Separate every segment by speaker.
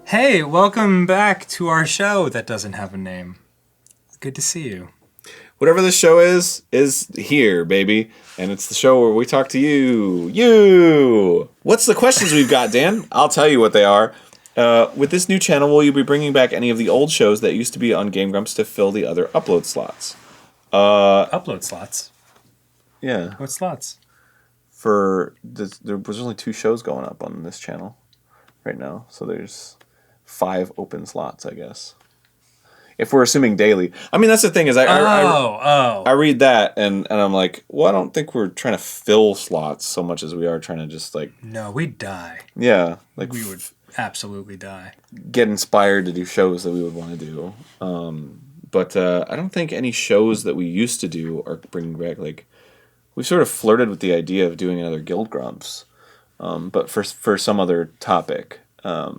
Speaker 1: Hey, welcome back to our show that doesn't have a name. Good to see you.
Speaker 2: Whatever this show is here, baby. And it's the show where we talk to you. You! What's the questions we've got, Dan? I'll tell you what they are. With this new channel, will you be bringing back any of the old shows that used to be on Game Grumps to fill the other upload slots?
Speaker 1: Upload slots.
Speaker 2: Yeah.
Speaker 1: What slots?
Speaker 2: There was only 2 shows going up on this channel right now. So there's 5 open slots, I guess. If we're assuming daily. I mean, that's the thing is I read that and I'm like, well, I don't think we're trying to fill slots so much as we are trying to just like...
Speaker 1: No, we'd die.
Speaker 2: Yeah. Like
Speaker 1: We would absolutely die.
Speaker 2: get inspired to do shows that we would want to do. But I don't think any shows that we used to do are bringing back. Like, we've sort of flirted with the idea of doing another Guild Grumps, but for some other topic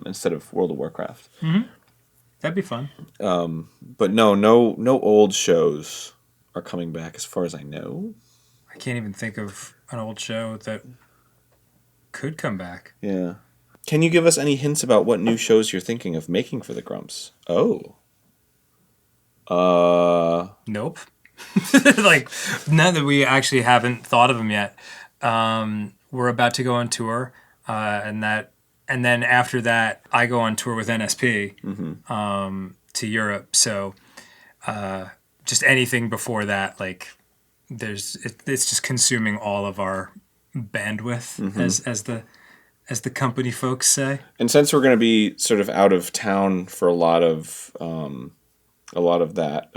Speaker 2: instead of World of Warcraft.
Speaker 1: Mm-hmm. That'd be fun.
Speaker 2: But no old shows are coming back as far as I know.
Speaker 1: I can't even think of an old show that could come back.
Speaker 2: Yeah. Can you give us any hints about what new shows you're thinking of making for the Grumps? Oh.
Speaker 1: Nope. Like, none that we actually haven't thought of them yet. We're about to go on tour, and then after that, I go on tour with NSP to Europe. So, just anything before that, like, it's just consuming all of our bandwidth, as the company folks say.
Speaker 2: And since we're going to be sort of out of town for a lot of that,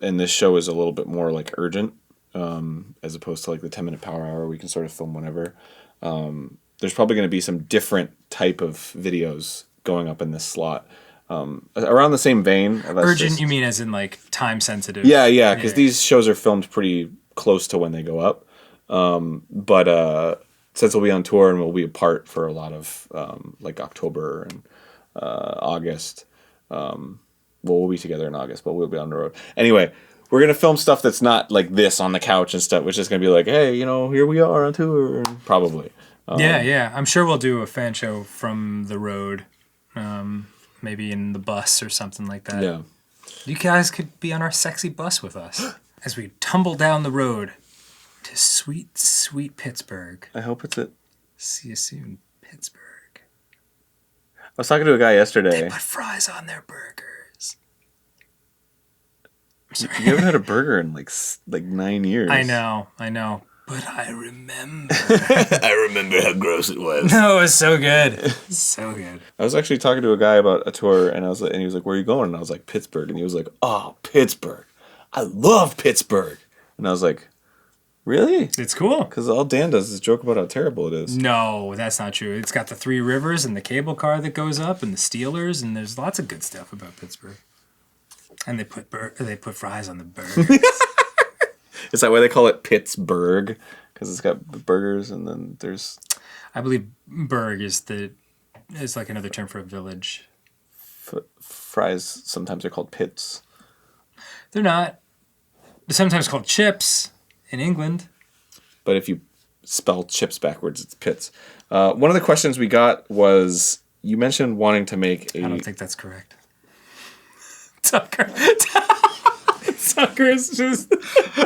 Speaker 2: and this show is a little bit more like urgent, as opposed to like the 10-minute power hour, we can sort of film whenever. There's probably going to be some different type of videos going up in this slot, around the same vein.
Speaker 1: Urgent, you mean as in like time sensitive?
Speaker 2: Yeah, because these shows are filmed pretty close to when they go up. But since we'll be on tour and we'll be apart for a lot of like October and August. We'll be together in August, but we'll be on the road. Anyway, we're going to film stuff that's not like this on the couch and stuff, which is going to be like, hey, here we are on tour, probably.
Speaker 1: Yeah. I'm sure we'll do a fan show from the road, maybe in the bus or something like that.
Speaker 2: Yeah.
Speaker 1: You guys could be on our sexy bus with us as we tumble down the road to sweet, sweet Pittsburgh.
Speaker 2: I hope it's it.
Speaker 1: See you soon, Pittsburgh.
Speaker 2: I was talking to a guy yesterday.
Speaker 1: They put fries on their burgers.
Speaker 2: You haven't had a burger in like 9 years.
Speaker 1: I know. But I remember.
Speaker 2: I remember how gross it was.
Speaker 1: No, it was so good. So good.
Speaker 2: I was actually talking to a guy about a tour, and he was like, "Where are you going?" And I was like, "Pittsburgh." And he was like, "Oh, Pittsburgh! I love Pittsburgh." And I was like, "Really?"
Speaker 1: It's cool.
Speaker 2: Because all Dan does is joke about how terrible it is.
Speaker 1: No, that's not true. It's got the 3 rivers and the cable car that goes up and the Steelers, and there's lots of good stuff about Pittsburgh. And they put fries on the burger.
Speaker 2: Is that why they call it Pittsburgh? Because it's got burgers, and then there's...
Speaker 1: I believe burg is like another term for a village.
Speaker 2: Fries sometimes are called pits.
Speaker 1: They're not. They're sometimes called chips in England.
Speaker 2: But if you spell chips backwards, it's pits. One of the questions we got was, you mentioned wanting to make a...
Speaker 1: I don't think that's correct. Tucker is just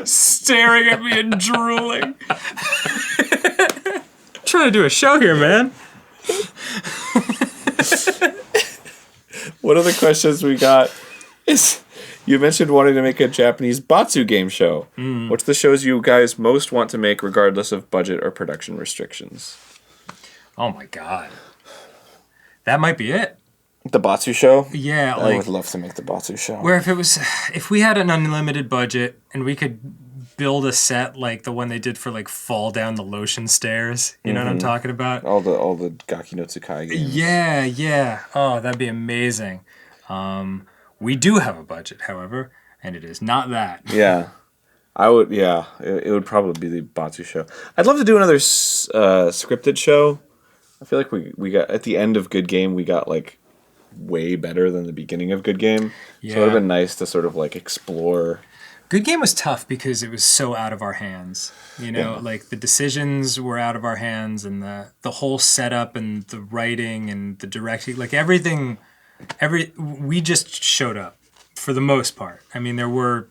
Speaker 1: staring at me and drooling. Trying to do a show here, man.
Speaker 2: One of the questions we got is, you mentioned wanting to make a Japanese Batsu game show. What's the shows you guys most want to make regardless of budget or production restrictions?
Speaker 1: Oh my god. That might be it.
Speaker 2: The Batsu show?
Speaker 1: Yeah,
Speaker 2: I would love to make the Batsu show.
Speaker 1: Where if we had an unlimited budget and we could build a set like the one they did for like Fall Down the Lotion Stairs, you know what I'm talking about?
Speaker 2: All the Gaki no Tsukai games.
Speaker 1: Yeah. Oh, that'd be amazing. We do have a budget, however, and it is not that.
Speaker 2: Yeah. I would, yeah. It would probably be the Batsu show. I'd love to do another scripted show. I feel like we got, at the end of Good Game, we got like way better than the beginning of Good Game.
Speaker 1: Yeah.
Speaker 2: So it would have been nice to sort of like explore.
Speaker 1: Good Game was tough because it was so out of our hands. Like the decisions were out of our hands, and the whole setup and the writing and the directing, like everything we just showed up for the most part. I mean, there were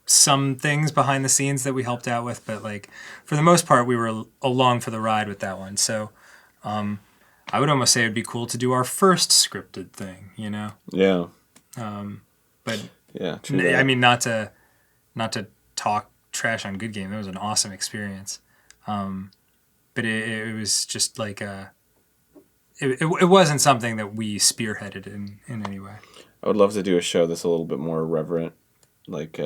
Speaker 1: some things behind the scenes that we helped out with, but like for the most part, we were along for the ride with that one. So I would almost say it'd be cool to do our first scripted thing, you know?
Speaker 2: Yeah.
Speaker 1: But
Speaker 2: Yeah, true that.
Speaker 1: I mean, not to talk trash on Good Game. It was an awesome experience. But it was just like it wasn't something that we spearheaded in any way.
Speaker 2: I would love to do a show that's a little bit more reverent, like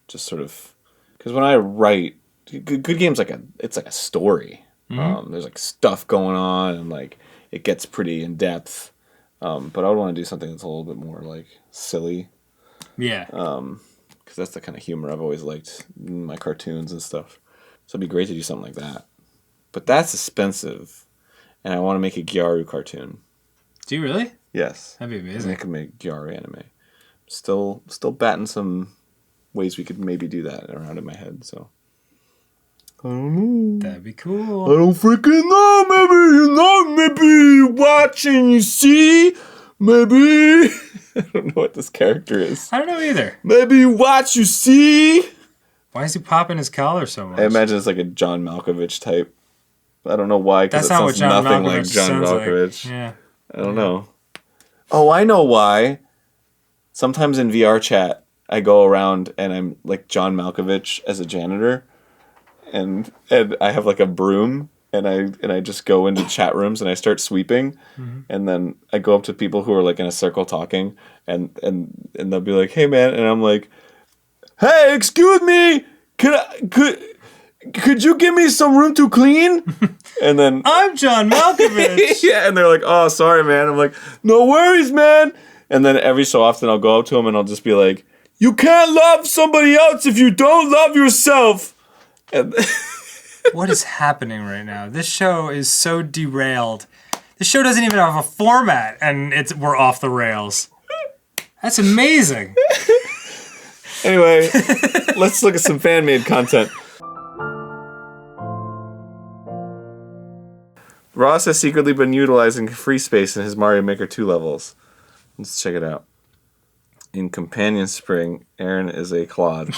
Speaker 2: just sort of, because when I write, Good Game's it's like a story.
Speaker 1: Mm-hmm.
Speaker 2: There's like stuff going on, and like it gets pretty in depth. But I would want to do something that's a little bit more like silly,
Speaker 1: Yeah.
Speaker 2: because that's the kind of humor I've always liked in my cartoons and stuff. So it'd be great to do something like that. But that's expensive, and I want to make a Gyaru cartoon.
Speaker 1: Do you really?
Speaker 2: Yes.
Speaker 1: That'd be
Speaker 2: And
Speaker 1: amazing.
Speaker 2: I could make Gyaru anime. Still batting some ways we could maybe do that around in my head. So I don't know.
Speaker 1: That'd be cool.
Speaker 2: I don't freaking know. Maybe you watch and you see. Maybe I don't know what this character is.
Speaker 1: I don't know either.
Speaker 2: Maybe you watch, you see.
Speaker 1: Why is he popping his collar so much?
Speaker 2: I imagine it's like a John Malkovich type. I don't know why, because
Speaker 1: That's
Speaker 2: it
Speaker 1: not what
Speaker 2: sounds
Speaker 1: John
Speaker 2: nothing
Speaker 1: Malkovich
Speaker 2: like John
Speaker 1: sounds
Speaker 2: Malkovich.
Speaker 1: like. Yeah.
Speaker 2: I don't know. Oh, I know why. Sometimes in VR chat, I go around and I'm like John Malkovich as a janitor, and I have like a broom, and I just go into chat rooms and I start sweeping, and then I go up to people who are like in a circle talking, and they'll be like, "Hey man," and I'm like, "Hey, excuse me, could you give me some room to clean?" And then
Speaker 1: I'm John Malkovich.
Speaker 2: yeah, and they're like, "Oh, sorry, man." I'm like, "No worries, man." And then every so often I'll go up to them and I'll just be like, "You can't love somebody else if you don't love yourself." And
Speaker 1: What is happening right now? This show is so derailed. This show doesn't even have a format, and we're off the rails. That's amazing.
Speaker 2: anyway, let's look at some fan-made content. Ross has secretly been utilizing free space in his Mario Maker 2 levels. Let's check it out. In Companion Spring, Aaron is a Claude.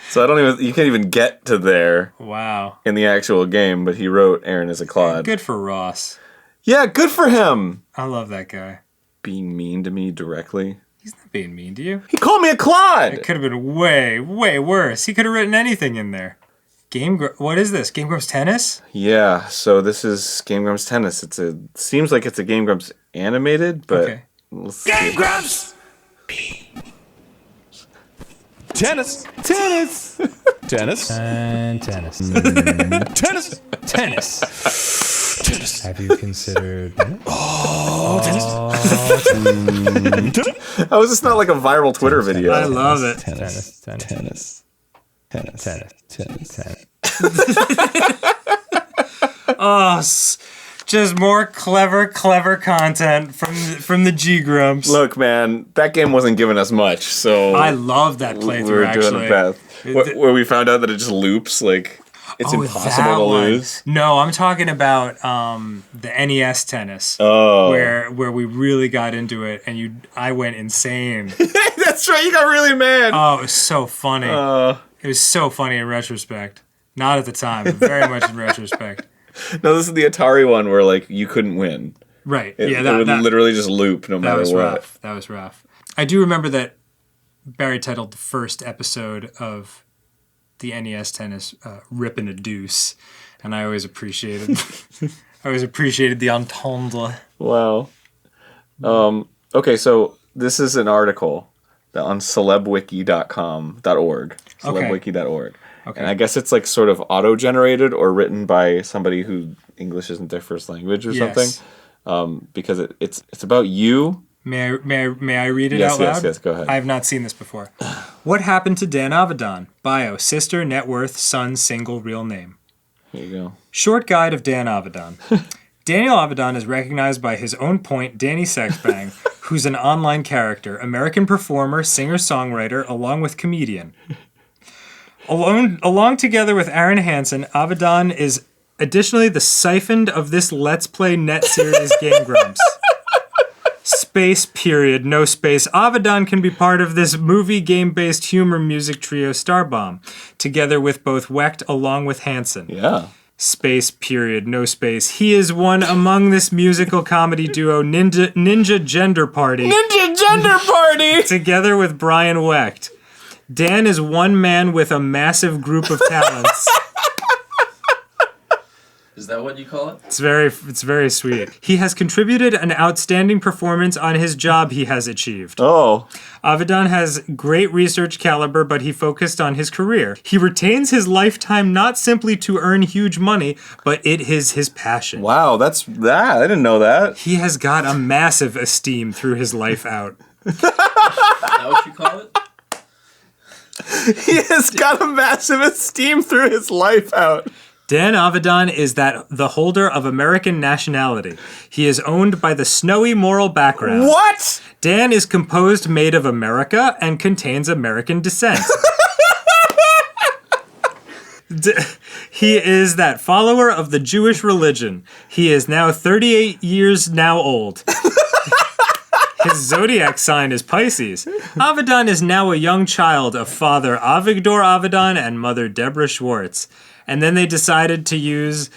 Speaker 2: So you can't even get to there
Speaker 1: Wow.
Speaker 2: in the actual game, but he wrote Aaron is a Claude.
Speaker 1: Good for Ross.
Speaker 2: Yeah, good for him.
Speaker 1: I love that guy.
Speaker 2: Being mean to me directly.
Speaker 1: He's not being mean to you.
Speaker 2: He called me a Claude.
Speaker 1: It could have been way, way worse. He could have written anything in there. What is this? Game Grumps Tennis?
Speaker 2: Yeah, so this is Game Grumps Tennis. Seems like it's a Game Grumps animated, but
Speaker 1: Okay.
Speaker 2: we'll see.
Speaker 3: Game Grumps! Tennis! Tennis! Tennis!
Speaker 4: And tennis.
Speaker 3: Tennis!
Speaker 4: Tennis.
Speaker 3: Tennis!
Speaker 4: Have you considered tennis?
Speaker 2: How is this not like a viral Twitter video?
Speaker 1: I love it.
Speaker 4: Tennis. Tennis.
Speaker 3: Tennis! Tennis!
Speaker 4: Tennis.
Speaker 3: Tennis!
Speaker 4: Tennis.
Speaker 1: Oh, just more clever content from the G Grumps.
Speaker 2: Look, man, that game wasn't giving us much, so
Speaker 1: I love that
Speaker 2: we
Speaker 1: playthrough,
Speaker 2: were
Speaker 1: actually.
Speaker 2: doing a path. Where we found out that it just loops, like, it's impossible
Speaker 1: that
Speaker 2: to
Speaker 1: one.
Speaker 2: lose.
Speaker 1: No, I'm talking about the NES tennis,
Speaker 2: Oh.
Speaker 1: where we really got into it, and I went insane.
Speaker 2: That's right, you got really mad.
Speaker 1: Oh, it was so funny. It was so funny in retrospect. Not at the time, but very much in retrospect.
Speaker 2: No, this is the Atari one where, like, you couldn't win.
Speaker 1: Right.
Speaker 2: It
Speaker 1: Yeah,
Speaker 2: would literally just loop no
Speaker 1: that
Speaker 2: matter
Speaker 1: was
Speaker 2: what.
Speaker 1: rough. That was rough. I do remember that Barry titled the first episode of the NES tennis "Rippin' a Deuce," and I always appreciated the entendre.
Speaker 2: Wow. Okay, so this is an article on celebwiki.org. Celebwiki.org.
Speaker 1: Okay.
Speaker 2: And I guess it's like sort of auto-generated or written by somebody who English isn't their first language or
Speaker 1: Yes.
Speaker 2: something. Because it's about you.
Speaker 1: May I read it
Speaker 2: Yes,
Speaker 1: out loud?
Speaker 2: yes, go ahead.
Speaker 1: I have not seen this before. What happened to Dan Avidan? Bio: sister, net worth, son, single, real name.
Speaker 2: Here you go.
Speaker 1: Short guide of Dan Avidan. Daniel Avidan is recognized by his own point, Danny Sexbang, who's an online character, American performer, singer-songwriter, along with comedian. Along together with Aaron Hansen, Avidan is additionally the siphoned of this Let's Play net series Game Grumps. Space period, no space. Avedon can be part of this movie game-based humor music trio Starbomb, together with both Wecht along with Hansen.
Speaker 2: Yeah.
Speaker 1: Space period, no space. He is one among this musical comedy duo Ninja Gender Party,
Speaker 2: Ninja Gender Party!
Speaker 1: together with Brian Wecht. Dan is one man with a massive group of talents.
Speaker 5: Is that what you call it?
Speaker 1: It's very sweet. He has contributed an outstanding performance on his job he has achieved.
Speaker 2: Oh.
Speaker 1: Avedon has great research caliber, but he focused on his career. He retains his lifetime not simply to earn huge money, but it is his passion.
Speaker 2: Wow, that's that. I didn't know that.
Speaker 1: He has got a massive esteem through his life out.
Speaker 5: Is that what you call it?
Speaker 2: He has got a massive esteem through his life out.
Speaker 1: Dan Avedon is the holder of American nationality. He is owned by the snowy moral background.
Speaker 2: What?
Speaker 1: Dan is composed made of America and contains American descent. He is that follower of the Jewish religion. He is now 38 years now old. His zodiac sign is Pisces. Avedon is now a young child of father Avigdor Avedon and mother Deborah Schwartz. And then they decided to use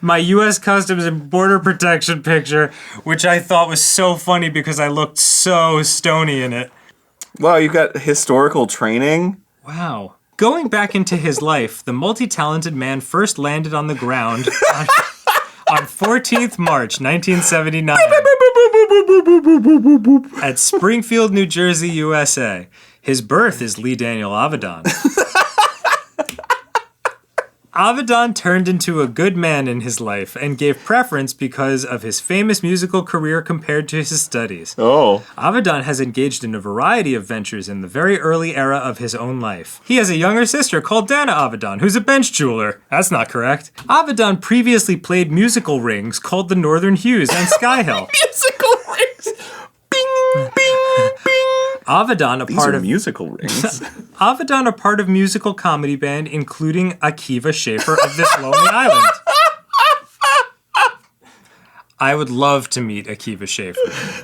Speaker 1: my U.S. Customs and Border Protection picture, which I thought was so funny because I looked so stony in it.
Speaker 2: Wow, you've got historical training?
Speaker 1: Wow. Going back into his life, the multi-talented man first landed on the ground on 14th March 1979 at Springfield, New Jersey, USA. His birth is Lee Daniel Avedon. Avedon turned into a good man in his life and gave preference because of his famous musical career compared to his studies.
Speaker 2: Oh.
Speaker 1: Avedon has engaged in a variety of ventures in the very early era of his own life. He has a younger sister called Dana Avedon, who's a bench jeweler. That's not correct. Avedon previously played musical rings called the Northern Hues and Sky Hill.
Speaker 2: Musical rings! Bing, bing, bing!
Speaker 1: Avedon,
Speaker 2: These are musical rings.
Speaker 1: Avedon, a part of musical comedy band, including Akiva Schaffer of This Lonely Island. I would love to meet Akiva Schaffer.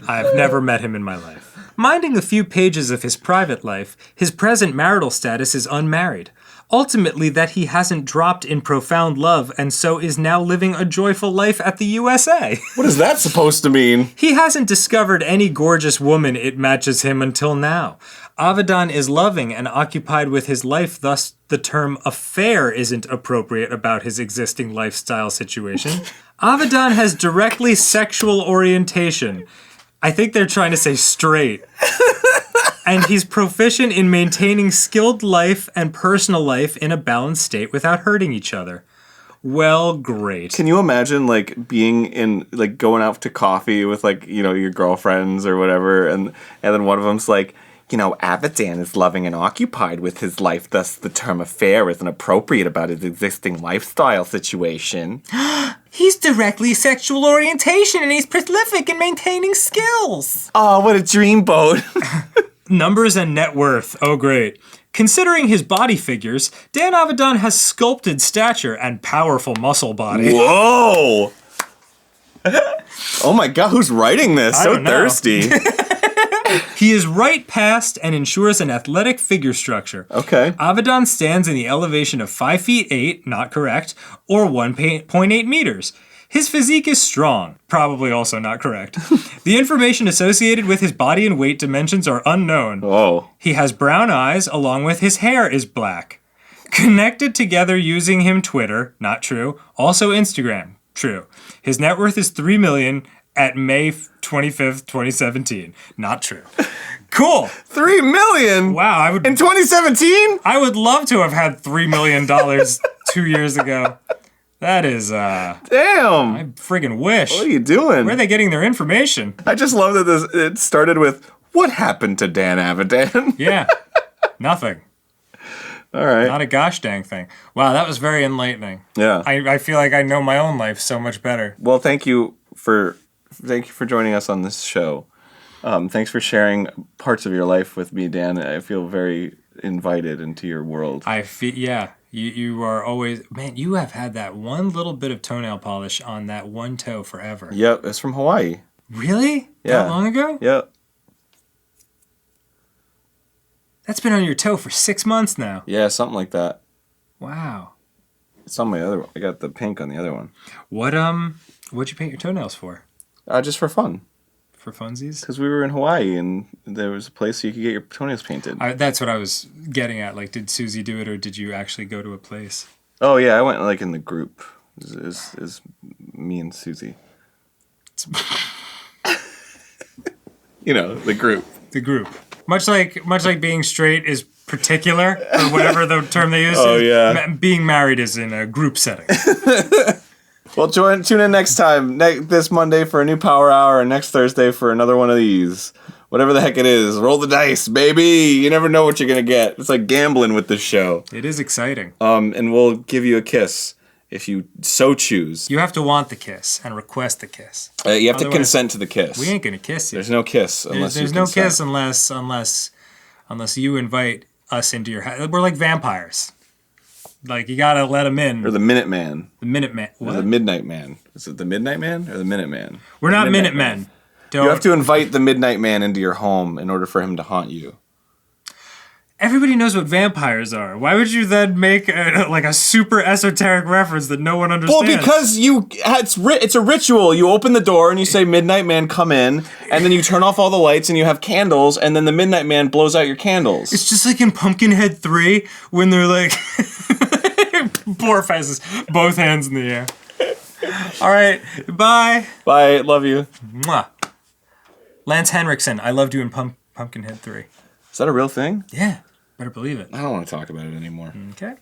Speaker 1: I've never met him in my life. Minding a few pages of his private life, his present marital status is unmarried. Ultimately, that he hasn't dropped in profound love and so is now living a joyful life at the USA.
Speaker 2: What is that supposed to mean?
Speaker 1: He hasn't discovered any gorgeous woman it matches him until now. Avedon is loving and occupied with his life, thus the term affair isn't appropriate about his existing lifestyle situation. Avedon has directly sexual orientation. I think they're trying to say straight. And he's proficient in maintaining skilled life and personal life in a balanced state without hurting each other. Well, great.
Speaker 2: Can you imagine, like, being in, like, going out to coffee with, like, you know, your girlfriends or whatever, and then one of them's like, you know, Avedon is loving and occupied with his life, thus the term affair isn't appropriate about his existing lifestyle situation.
Speaker 1: He's directly sexual orientation and he's prolific in maintaining skills.
Speaker 2: Oh, what a dreamboat.
Speaker 1: Numbers and net worth. Oh, great. Considering his body figures, Dan Avedon has sculpted stature and powerful muscle body.
Speaker 2: Whoa! Oh my god, who's writing this?
Speaker 1: I
Speaker 2: So
Speaker 1: don't know.
Speaker 2: thirsty.
Speaker 1: He is right past and ensures an athletic figure structure.
Speaker 2: Okay.
Speaker 1: Avedon stands in the elevation of 5 feet 8, not correct, or 1.8 meters. His physique is strong, probably also not correct. The information associated with his body and weight dimensions are unknown.
Speaker 2: Oh.
Speaker 1: He has brown eyes, along with his hair is black. Connected together using him Twitter, not true. Also Instagram, true. His net worth is $3 million at May 25th, 2017. Not true. Cool.
Speaker 2: $3 million?
Speaker 1: Wow,
Speaker 2: In 2017?
Speaker 1: I would love to have had $3 million 2 years ago. That is,
Speaker 2: Damn.
Speaker 1: I friggin' wish.
Speaker 2: What are you doing?
Speaker 1: Where are they getting their information?
Speaker 2: I just love that it started with, what happened to Dan Avedon?
Speaker 1: Yeah. Nothing.
Speaker 2: All right.
Speaker 1: Not a gosh dang thing. Wow, that was very enlightening.
Speaker 2: Yeah.
Speaker 1: I feel like I know my own life so much better.
Speaker 2: Well, thank you for joining us on this show. Thanks for sharing parts of your life with me, Dan. I feel very invited into your world.
Speaker 1: I feel, yeah. You are always, man, you have had that one little bit of toenail polish on that one toe forever.
Speaker 2: Yep, it's from Hawaii.
Speaker 1: Really?
Speaker 2: Yeah.
Speaker 1: That long ago?
Speaker 2: Yep.
Speaker 1: That's been on your toe for 6 months now.
Speaker 2: Yeah, something like that.
Speaker 1: Wow.
Speaker 2: It's on my other one. I got the pink on the other one.
Speaker 1: What'd you paint your toenails for?
Speaker 2: Just for fun.
Speaker 1: For funsies?
Speaker 2: Because we were in Hawaii and there was a place you could get your toenails painted.
Speaker 1: That's what I was getting at. Like, did Susie do it, or did you actually go to a place?
Speaker 2: Oh yeah, I went like in the group. Is me and Susie. You know, the group.
Speaker 1: The group. Much like being straight is particular, or whatever the term they use.
Speaker 2: Oh, yeah.
Speaker 1: Being married is in a group setting.
Speaker 2: Well, tune in next time, this Monday for a new Power Hour, and next Thursday for another one of these. Whatever the heck it is, roll the dice, baby. You never know what you're gonna get. It's like gambling with this show.
Speaker 1: It is exciting.
Speaker 2: And we'll give you a kiss if you so choose.
Speaker 1: You have to want the kiss and request the kiss.
Speaker 2: You have to
Speaker 1: Otherwise,
Speaker 2: consent to the kiss.
Speaker 1: We ain't gonna kiss you.
Speaker 2: There's no kiss unless
Speaker 1: There's
Speaker 2: you
Speaker 1: no
Speaker 2: consent.
Speaker 1: kiss unless you invite us into your house. We're like vampires. Like, you gotta let them in.
Speaker 2: Or the Minuteman.
Speaker 1: The Minuteman.
Speaker 2: Or
Speaker 1: What?
Speaker 2: the Midnight Man. Is it the Midnight Man or the Minuteman?
Speaker 1: We're not
Speaker 2: Midnight
Speaker 1: Minutemen.
Speaker 2: You have to invite the Midnight Man into your home in order for him to haunt you.
Speaker 1: Everybody knows what vampires are. Why would you then make a super esoteric reference that no one understands?
Speaker 2: Well, because it's a ritual. You open the door and you say, "Midnight Man, come in," and then you turn off all the lights and you have candles, and then the Midnight Man blows out your candles.
Speaker 1: It's just like in Pumpkinhead 3 when they're like, poor faces, both hands in the air. All right, bye.
Speaker 2: Bye, love you.
Speaker 1: Mwah. Lance Henriksen, I loved you in Pumpkinhead 3.
Speaker 2: Is that a real thing?
Speaker 1: Yeah, better believe it.
Speaker 2: I don't want to talk about it anymore.
Speaker 1: Okay.